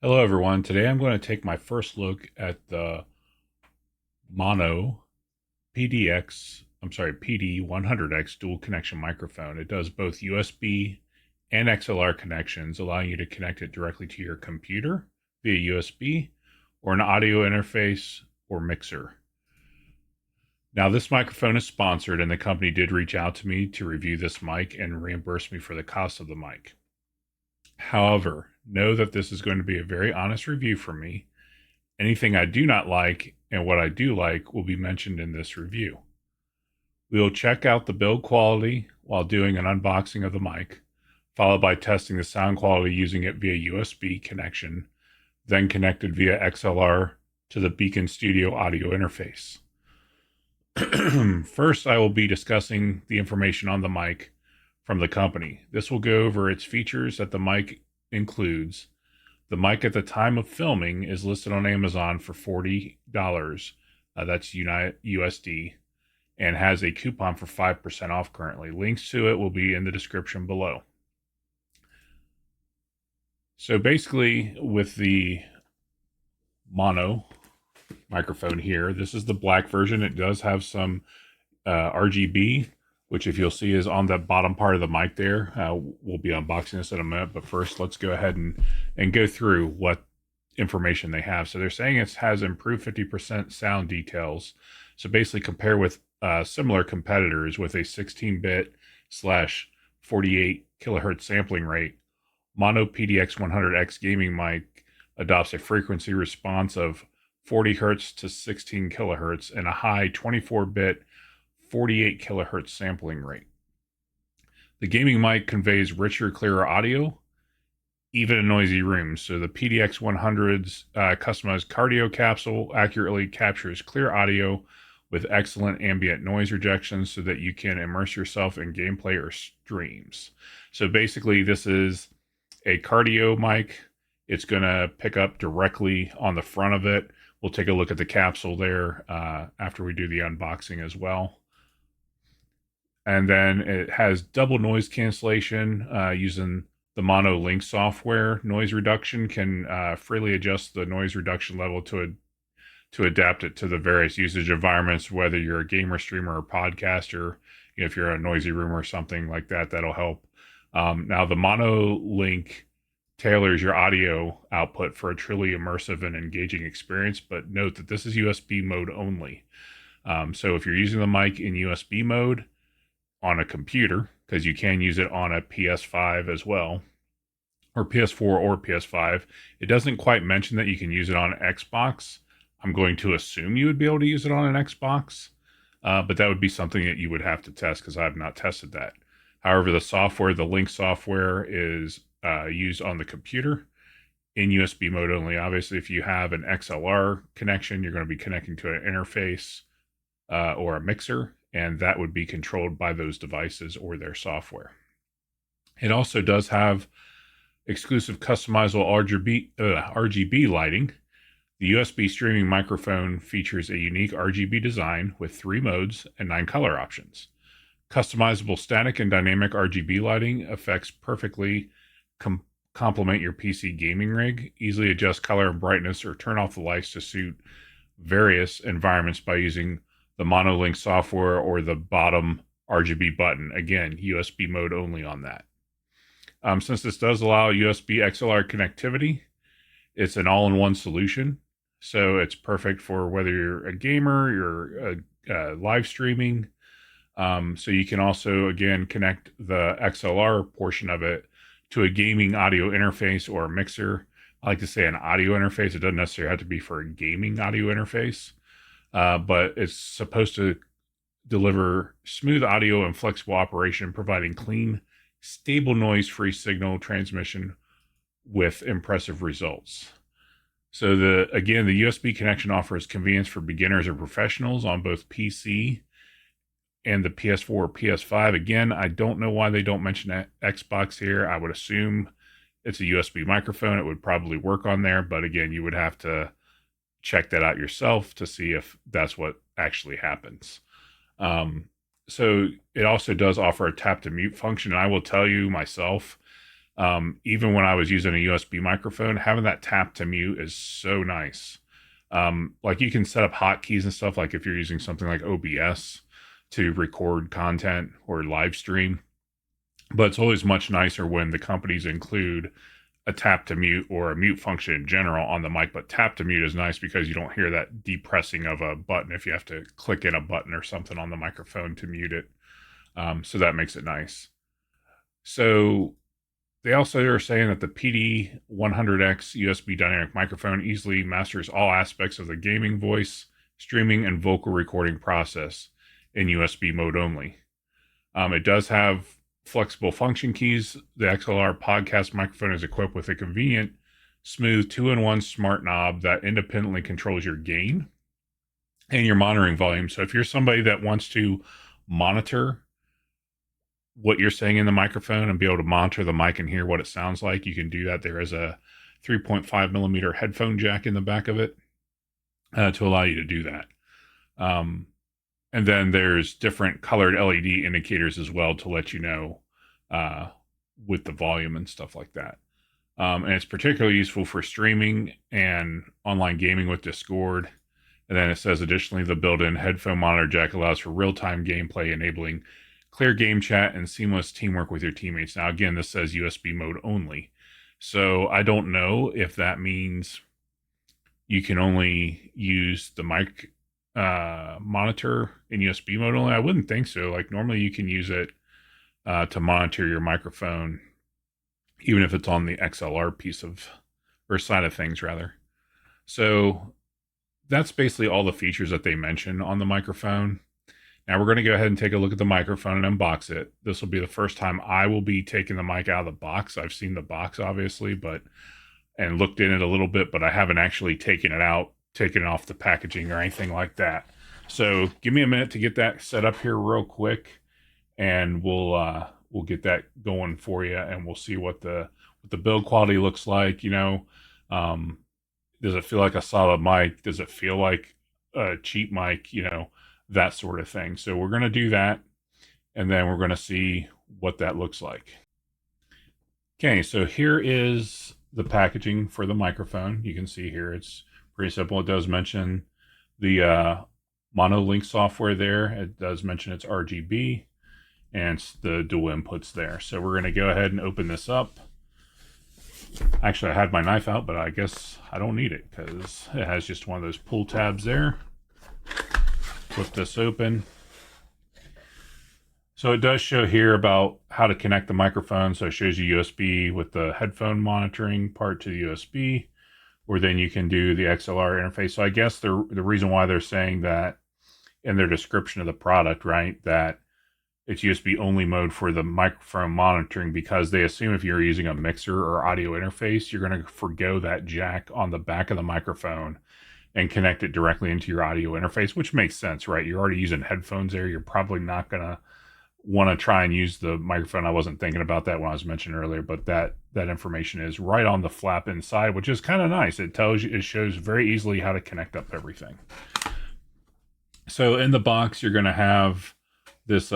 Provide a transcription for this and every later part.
Hello everyone. Today I'm going to take my first look at the Maono PD100X dual connection microphone. It does both USB and XLR connections, allowing you to connect it directly to your computer via USB or an audio interface or mixer. Now, this microphone is sponsored, and the company did reach out to me to review this mic and reimburse me for the cost of the mic. However, know that this is going to be a very honest review from me. Anything I do not like and what I do like will be mentioned in this review. We will check out the build quality while doing an unboxing of the mic, followed by testing the sound quality using it via USB connection, then connected via XLR to the Beacon Studio audio interface. First, I will be discussing the information on the mic from the company. This will go over its features that the mic includes. The mic at the time of filming is listed on Amazon for $40. That's USD, and has a coupon for 5% off currently. Links to it will be in the description below. So basically, with the Maono microphone here, this is the black version. It does have some RGB, which if you'll see is on the bottom part of the mic there. We'll be unboxing this in a minute, but first let's go ahead and go through what information they have. So they're saying it has improved 50% sound details. So basically compare with similar competitors with a 16-bit slash 48 kilohertz sampling rate. Maono PD100X gaming mic adopts a frequency response of 40 hertz to 16 kilohertz and a high 24-bit 48 kilohertz sampling rate. The gaming mic conveys richer, clearer audio, even in noisy rooms. So the PDX100's customized cardio capsule accurately captures clear audio with excellent ambient noise rejection so that you can immerse yourself in gameplay or streams. So basically, this is a cardio mic. It's going to pick up directly on the front of it. We'll take a look at the capsule there after we do the unboxing as well. And then it has double noise cancellation using the Maono Link software. Noise reduction can freely adjust the noise reduction level to adapt it to the various usage environments, whether you're a gamer, streamer, or podcaster. If you're in a noisy room or something like that, that'll help. Now, the Maono Link tailors your audio output for a truly immersive and engaging experience, but note that this is USB mode only. So if you're using the mic in USB mode on a computer, because you can use it on a PS5 as well, or PS4 or PS5, it doesn't quite mention that you can use it on Xbox. I'm going to assume you would be able to use it on an Xbox, but that would be something that you would have to test because I have not tested that. However, the software, the Link software, is used on the computer in USB mode only. Obviously, if you have an XLR connection, you're going to be connecting to an interface or a mixer, and that would be controlled by those devices or their software. It also does have exclusive customizable RGB lighting. The USB streaming microphone features a unique RGB design with 3 modes and 9 color options. Customizable static and dynamic RGB lighting effects perfectly complement your PC gaming rig. Easily adjust color and brightness or turn off the lights to suit various environments by using the Maono Link software or the bottom RGB button. Again, USB mode only on that. Since this does allow USB XLR connectivity, it's an all-in-one solution. So it's perfect for whether you're a gamer, you're live streaming. So you can also, again, connect the XLR portion of it to a gaming audio interface or a mixer. I like to say an audio interface. It doesn't necessarily have to be for a gaming audio interface, but it's supposed to deliver smooth audio and flexible operation, providing clean, stable noise-free signal transmission with impressive results. So the USB connection offers convenience for beginners or professionals on both PC and the PS4 or PS5. Again, I don't know why they don't mention Xbox here. I would assume it's a USB microphone. It would probably work on there, but again, you would have to check that out yourself to see if that's what actually happens. So it also does offer a tap to mute function. And I will tell you myself, Even when I was using a USB microphone, having that tap to mute is so nice. Like you can set up hotkeys and stuff, like if you're using something like OBS to record content or live stream. But it's always much nicer when the companies include a tap to mute or a mute function in general on the mic. But tap to mute is nice because you don't hear that depressing of a button if you have to click in a button or something on the microphone to mute it. So that makes it nice. So they also are saying that the PD100X USB dynamic microphone easily masters all aspects of the gaming, voice, streaming, and vocal recording process in USB mode only. It does have flexible function keys. The XLR podcast microphone is equipped with a convenient, smooth 2-in-1 smart knob that independently controls your gain and your monitoring volume. So if you're somebody that wants to monitor what you're saying in the microphone and be able to monitor the mic and hear what it sounds like, you can do that. There is a 3.5 millimeter headphone jack in the back of it to allow you to do that. And then there's different colored LED indicators as well to let you know with the volume and stuff like that. And it's particularly useful for streaming and online gaming with Discord. And then it says, additionally, the built-in headphone monitor jack allows for real-time gameplay, enabling clear game chat and seamless teamwork with your teammates. Now, again, this says USB mode only. So I don't know if that means you can only use the mic monitor in USB mode only. I wouldn't think so. Like normally you can use it to monitor your microphone, even if it's on the XLR piece of, or side of things rather. So that's basically all the features that they mention on the microphone. Now we're going to go ahead and take a look at the microphone and unbox it. This will be the first time I will be taking the mic out of the box. I've seen the box obviously, and looked in it a little bit, but I haven't actually taken it out, taken it off the packaging or anything like that. So give me a minute to get that set up here real quick, and we'll get that going for you, and we'll see what the build quality looks like. You know, does it feel like a solid mic? Does it feel like a cheap mic? You know, that sort of thing. So we're going to do that, and then we're going to see what that looks like. Okay, so here is the packaging for the microphone. You can see here it's pretty simple. It does mention the Maono Link software there. It does mention it's RGB and the dual inputs there. So we're going to go ahead and open this up. Actually, I had my knife out, but I guess I don't need it because it has just one of those pull tabs there. Flip this open. So it does show here about how to connect the microphone. So it shows you USB with the headphone monitoring part to the USB, or then you can do the XLR interface. So I guess the reason why they're saying that in their description of the product, right, that it's USB only mode for the microphone monitoring, because they assume if you're using a mixer or audio interface, you're going to forgo that jack on the back of the microphone and connect it directly into your audio interface, which makes sense, right? You're already using headphones there. You're probably not going to want to try and use the microphone. I wasn't thinking about that when I was mentioning earlier, but that information is right on the flap inside, which is kind of nice. It tells you, it shows very easily how to connect up everything. So in the box, you're going to have this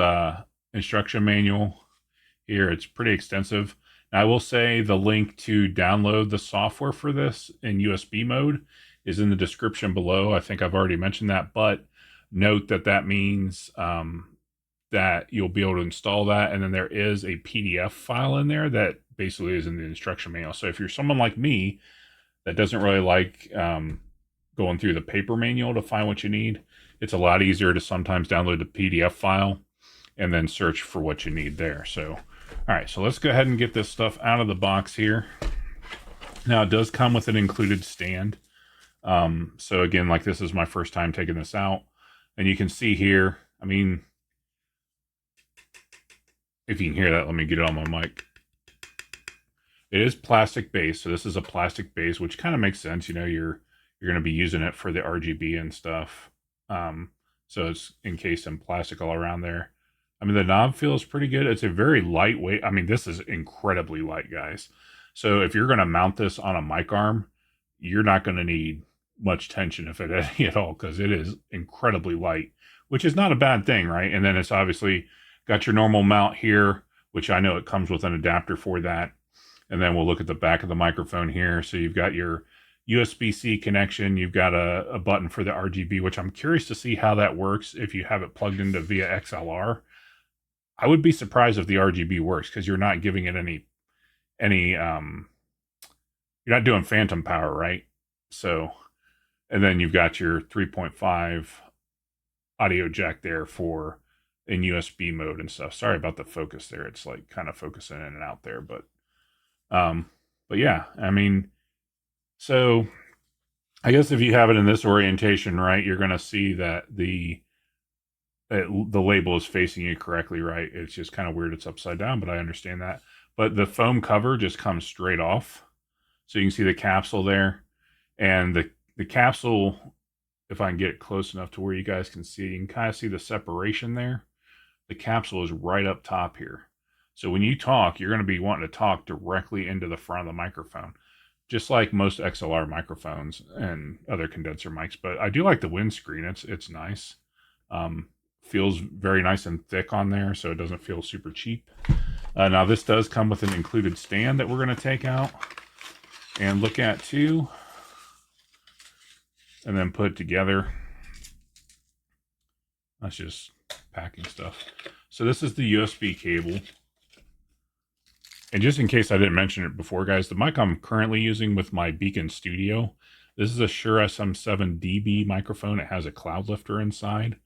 instruction manual here. It's pretty extensive. Now, I will say the link to download the software for this in USB mode is in the description below. I think I've already mentioned that, but note that that means that you'll be able to install that, and then there is a PDF file in there that basically is in the instruction manual. So if you're someone like me that doesn't really like going through the paper manual to find what you need, it's a lot easier to sometimes download the PDF file and then search for what you need there. So, all right, so let's go ahead and get this stuff out of the box here. Now, it does come with an included stand. So again, like this is my first time taking this out, and you can see here, I mean, if you can hear that, let me get it on my mic. It is plastic base, so this is a plastic base, which kind of makes sense. You know, you're going to be using it for the RGB and stuff. So it's encased in plastic all around there. I mean, the knob feels pretty good. It's a very lightweight. I mean, this is incredibly light, guys. So if you're going to mount this on a mic arm, you're not going to need much tension, if it any at all, because it is incredibly light, which is not a bad thing, right? And then it's obviously got your normal mount here, which I know it comes with an adapter for that. And then we'll look at the back of the microphone here. So you've got your USB-C connection. You've got a button for the RGB, which I'm curious to see how that works if you have it plugged into via XLR. I would be surprised if the RGB works because you're not giving it any you're not doing phantom power, right? So, and then you've got your 3.5 audio jack there for in USB mode and stuff. Sorry about the focus there. It's like kind of focusing in and out there, but yeah, I mean, so I guess if you have it in this orientation, right, you're going to see that the label is facing you correctly, right? It's just kind of weird. It's upside down, but I understand that. But the foam cover just comes straight off. So you can see the capsule there. And the capsule, if I can get it close enough to where you guys can see, you can kind of see the separation there. The capsule is right up top here. So when you talk, you're going to be wanting to talk directly into the front of the microphone, just like most XLR microphones and other condenser mics. But I do like the windscreen. It's nice. Feels very nice and thick on there, so it doesn't feel super cheap. Now this does come with an included stand that we're going to take out and look at too, and then put together. That's just packing stuff. So this is the USB cable. And just in case I didn't mention it before, guys, the mic I'm currently using with my Beacon Studio, this is a Shure SM7db microphone. It has a cloud lifter inside.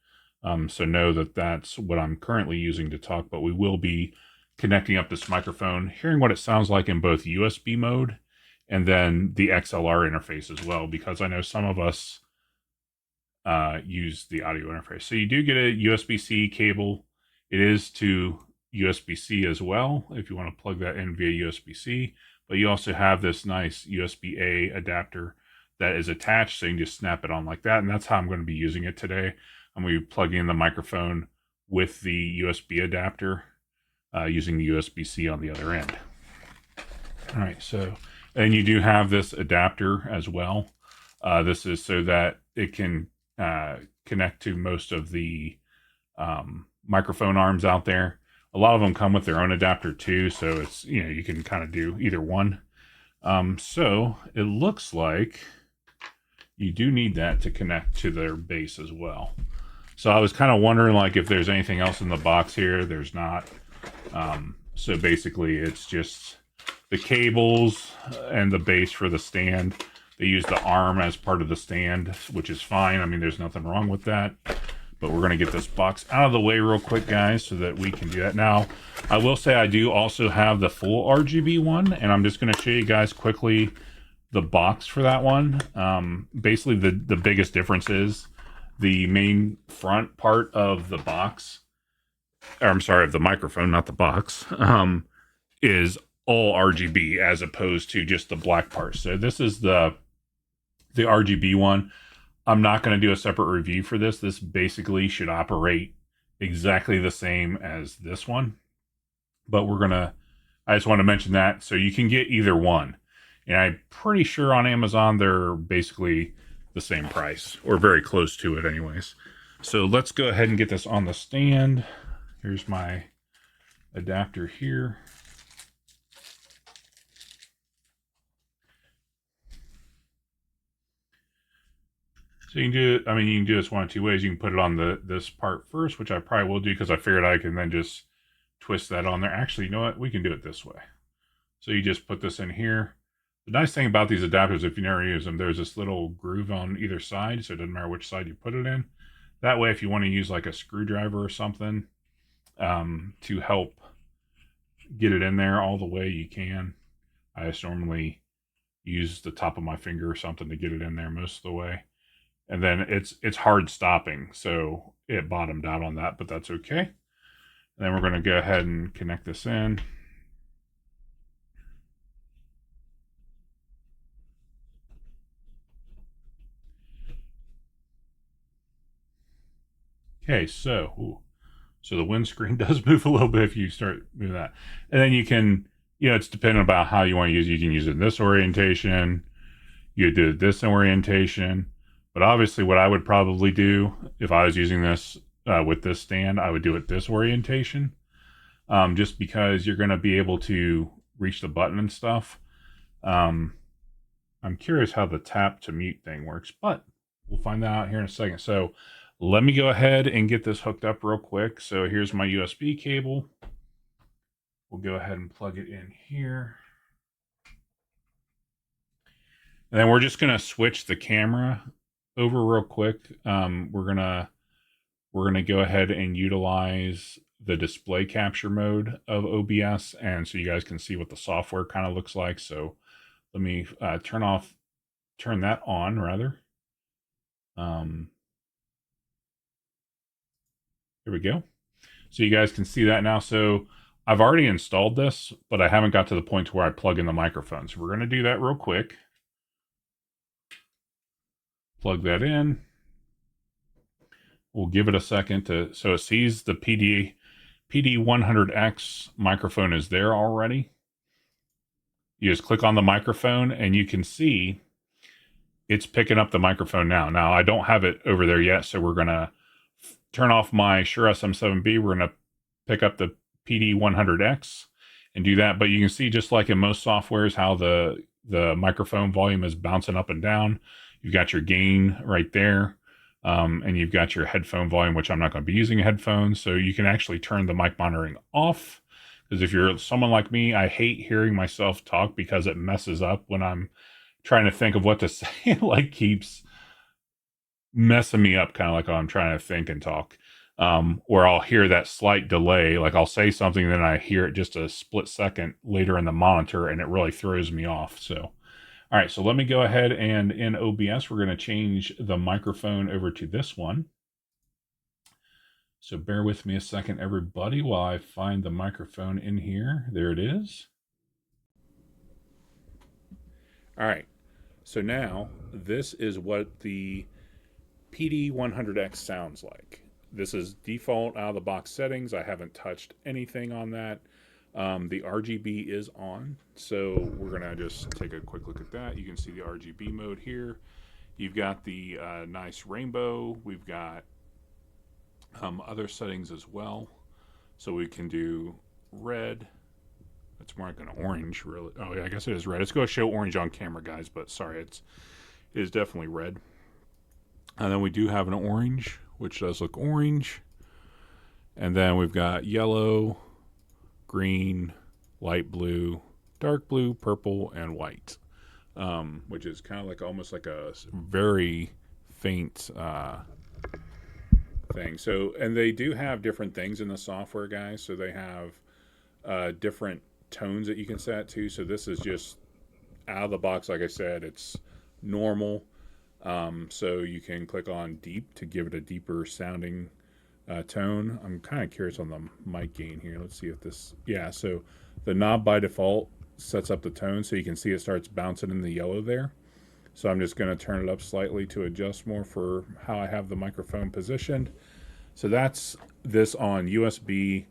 So know that that's what I'm currently using to talk, but we will be connecting up this microphone, hearing what it sounds like in both USB mode and then the XLR interface as well, because I know some of us use the audio interface. So you do get a USB-C cable. It is to USB-C as well, if you want to plug that in via USB-C, but you also have this nice USB-A adapter that is attached, so you can just snap it on like that, and that's how I'm going to be using it today. I'm going to be plugging in the microphone with the USB adapter, using the USB-C on the other end. All right, so, and you do have this adapter as well. This is so that it can connect to most of the microphone arms out there. A lot of them come with their own adapter too, so it's, you know, you can kind of do either one. So it looks like you do need that to connect to their base as well. So I was kind of wondering, like, if there's anything else in the box here. There's not. So basically it's just the cables and the base for the stand. They use the arm as part of the stand, which is fine. I mean, there's nothing wrong with that. But we're going to get this box out of the way real quick, guys, so that we can do that. Now, I will say I do also have the full RGB one, and I'm just going to show you guys quickly the box for that one. Basically, the biggest difference is the main front part of the box, or I'm sorry, of the microphone, not the box, is all RGB as opposed to just the black part. So this is the RGB one. I'm not going to do a separate review for this. This basically should operate exactly the same as this one. But I just want to mention that. So you can get either one. And I'm pretty sure on Amazon, they're basically the same price, or very close to it anyways. So let's go ahead and get this on the stand. Here's my adapter here. So you can do it, I mean, you can do this one of two ways. You can put it on this part first, which I probably will do because I figured I can then just twist that on there. Actually, you know what? We can do it this way. So you just put this in here. The nice thing about these adapters, if you never use them, there's this little groove on either side, so it doesn't matter which side you put it in. That way, if you want to use like a screwdriver or something to help get it in there all the way, you can. I just normally use the top of my finger or something to get it in there most of the way. And then it's hard stopping, so it bottomed out on that, but that's okay. And then we're going to go ahead and connect this in. Okay, so the windscreen does move a little bit if you start moving that. And then you can, you know, it's dependent about how you want to use it. You can use it in this orientation. You do this orientation. But obviously what I would probably do if I was using this with this stand, I would do it this orientation. Just because you're going to be able to reach the button and stuff. I'm curious how the tap to mute thing works, but we'll find that out here in a second. So let me go ahead and get this hooked up real quick. So here's my USB cable. We'll go ahead and plug it in here. And then we're just going to switch the camera over real quick. We're gonna go ahead and utilize the display capture mode of OBS, and so you guys can see what the software kind of looks like. So let me turn that on rather. Here we go. So you guys can see that now. So I've already installed this, but I haven't got to the point where I plug in the microphone. So we're going to do that real quick. Plug that in. We'll give it a second so it sees the PD100X microphone is there already. You just click on the microphone and you can see it's picking up the microphone now. Now I don't have it over there yet, so we're going to turn off my Shure SM7db. We're going to pick up the PD100X and do that. But you can see, just like in most softwares, how the microphone volume is bouncing up and down. You've got your gain right there. And you've got your headphone volume, which I'm not going to be using headphones. So you can actually turn the mic monitoring off. Because if you're someone like me, I hate hearing myself talk because it messes up when I'm trying to think of what to say. It like keeps messing me up, kind of like I'm trying to think and talk. Or I'll hear that slight delay. Like I'll say something, then I hear it just a split second later in the monitor, and it really throws me off. So all right, so let me go ahead and in OBS, we're going to change the microphone over to this one. So bear with me a second, everybody, while I find the microphone in here. There it is. All right, so now this is what the PD100X sounds like. This is default out of the box settings. I haven't touched anything on that. The RGB is on, so we're going to just take a quick look at that. You can see the RGB mode here. You've got the nice rainbow. We've got other settings as well. So we can do red. It's more like an orange, really. Oh, yeah, I guess it is red. It's going to show orange on camera, guys, but sorry, it is definitely red. And then we do have an orange, which does look orange. And then we've got yellow, green, light blue, dark blue, purple, and white, which is kind of like almost like a very faint thing. So, and they do have different things in the software, guys. So they have different tones that you can set to. So this is just out of the box. Like I said, it's normal. So you can click on deep to give it a deeper sounding tone. I'm kind of curious on the mic gain here. Let's see if this, yeah, so the knob by default sets up the tone, so you can see it starts bouncing in the yellow there. So I'm just going to turn it up slightly to adjust more for how I have the microphone positioned. So that's this on USB,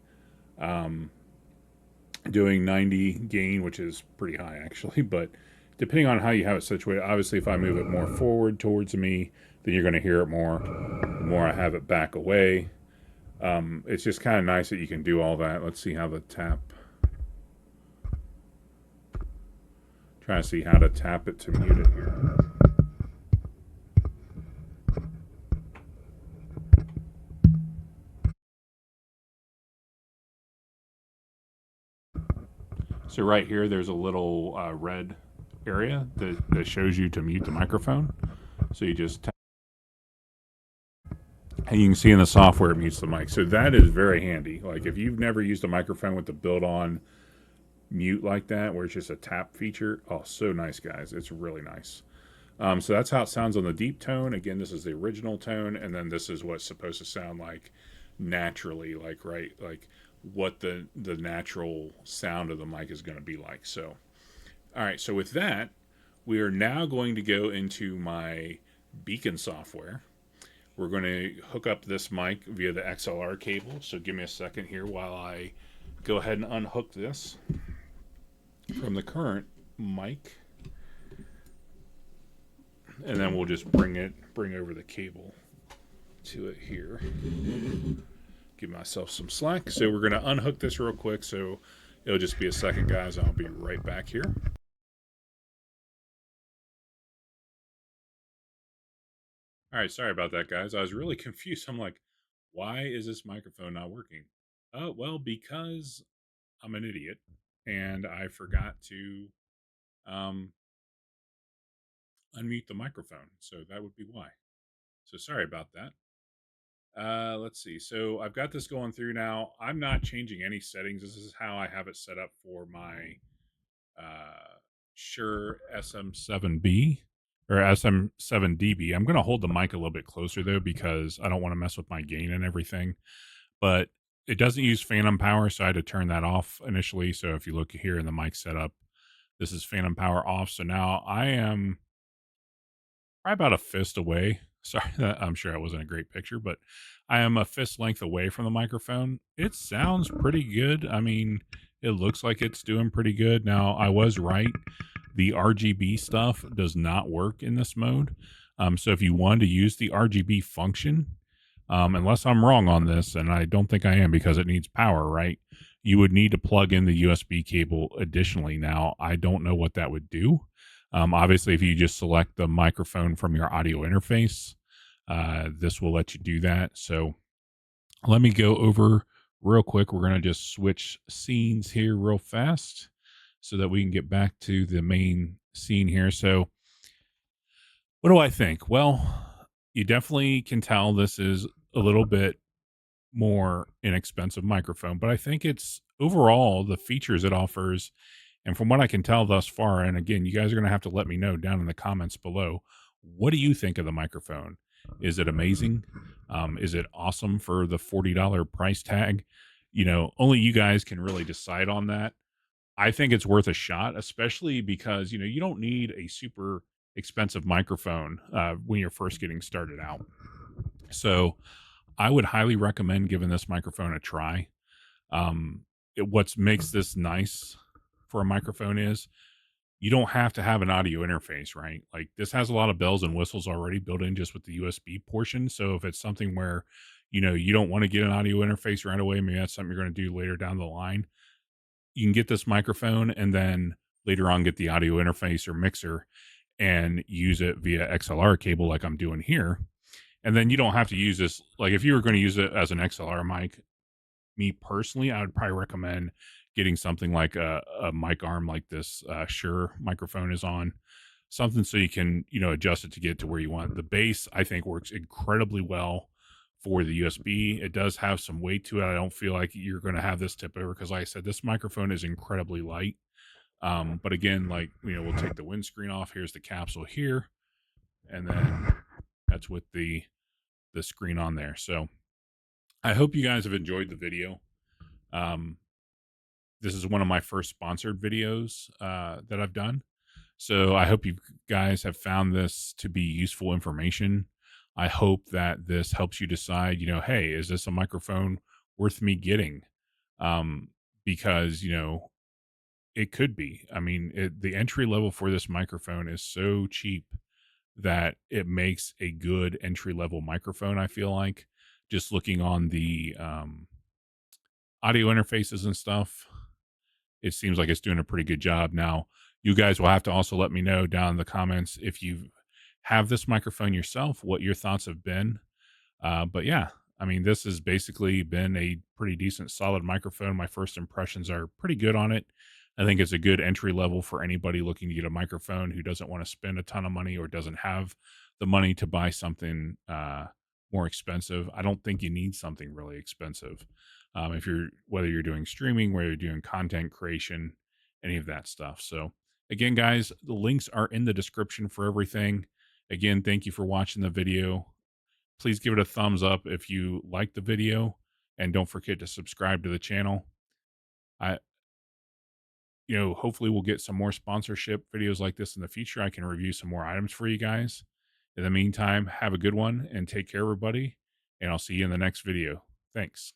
doing 90 gain, which is pretty high actually, but depending on how you have it situated, obviously if I move it more forward towards me, then you're going to hear it more. The more I have it back away, it's just kind of nice that you can do all that. Let's see how the tap. Trying to see how to tap it to mute it here. So right here, there's a little red area that shows you to mute the microphone. So you just tap. And you can see in the software it mutes the mic. So that is very handy. Like if you've never used a microphone with the built-on mute like that, where it's just a tap feature, oh, so nice, guys. It's really nice. So that's how it sounds on the deep tone. Again, this is the original tone, and then this is what's supposed to sound like naturally, like right, like what the natural sound of the mic is going to be like. So, all right. So with that, we are now going to go into my Beacon software. We're going to hook up this mic via the XLR cable. So give me a second here while I go ahead and unhook this from the current mic. And then we'll just bring over the cable to it here. Give myself some slack. So we're going to unhook this real quick. So It'll just be a second, guys. I'll be right back here. All right, sorry about that, guys. I was really confused. I'm like, why is this microphone not working? Oh, well, because I'm an idiot and I forgot to um, unmute the microphone. So that would be why. So sorry about that. Let's see. So I've got this going through now. I'm not changing any settings. This is how I have it set up for my Shure SM7B or SM7db. I'm going to hold the mic a little bit closer though because I don't want to mess with my gain and everything. But it doesn't use phantom power, so I had to turn that off initially. So if you look here in the mic setup, this is phantom power off. So now I am probably about a fist away. Sorry, I'm sure that wasn't a great picture, but I am a fist length away from the microphone. It sounds pretty good. I mean, it looks like it's doing pretty good. Now, I was right. The RGB stuff does not work in this mode. So if you wanted to use the RGB function, unless I'm wrong on this, and I don't think I am because it needs power, right? You would need to plug in the USB cable additionally. Now, I don't know what that would do. Obviously, if you just select the microphone from your audio interface, this will let you do that. So let me go over real quick. We're going to just switch scenes here real fast so that we can get back to the main scene here. So what do I think? Well, you definitely can tell this is a little bit more inexpensive microphone, but I think it's overall the features it offers. And from what I can tell thus far, and again, you guys are going to have to let me know down in the comments below, what do you think of the microphone? Is it amazing? Is it awesome for the $40 price tag? You know, only you guys can really decide on that. I think it's worth a shot, especially because, you know, you don't need a super expensive microphone when you're first getting started out. So I would highly recommend giving this microphone a try. What makes this nice for a microphone is you don't have to have an audio interface, right? Like this has a lot of bells and whistles already built in just with the USB portion. So if it's something where, you know, you don't want to get an audio interface right away, maybe that's something you're going to do later down the line, you can get this microphone and then later on get the audio interface or mixer and use it via XLR cable like I'm doing here. And then you don't have to use this. Like if you were going to use it as an XLR mic, me personally, I would probably recommend getting something like a mic arm like this Shure microphone is on, something so you can, you know, adjust it to get to where you want. The bass, I think, works incredibly well for the USB. It does have some weight to it. I don't feel like you're going to have this tip over because, like I said, this microphone is incredibly light. But again, like, you know, we'll take the windscreen off. Here's the capsule here, and then that's with the screen on there. So I hope you guys have enjoyed the video. Um, this is one of my first sponsored videos that I've done. So I hope you guys have found this to be useful information. I hope that this helps you decide, you know, hey, is this a microphone worth me getting? Because, you know, it could be. I mean, the entry level for this microphone is so cheap that it makes a good entry level microphone, I feel like. Just looking on the audio interfaces and stuff, it seems like it's doing a pretty good job. Now, you guys will have to also let me know down in the comments if you have this microphone yourself, what your thoughts have been. But yeah, I mean, this has basically been a pretty decent, solid microphone. My first impressions are pretty good on it. I think it's a good entry level for anybody looking to get a microphone who doesn't want to spend a ton of money or doesn't have the money to buy something more expensive. I don't think you need something really expensive. If you're, whether you're doing streaming, whether you're doing content creation, any of that stuff. So again, guys, the links are in the description for everything. Again, thank you for watching the video. Please give it a thumbs up if you like the video, and don't forget to subscribe to the channel. I, you know, hopefully we'll get some more sponsorship videos like this in the future. I can review some more items for you guys. In the meantime, have a good one and take care, everybody. And I'll see you in the next video. Thanks.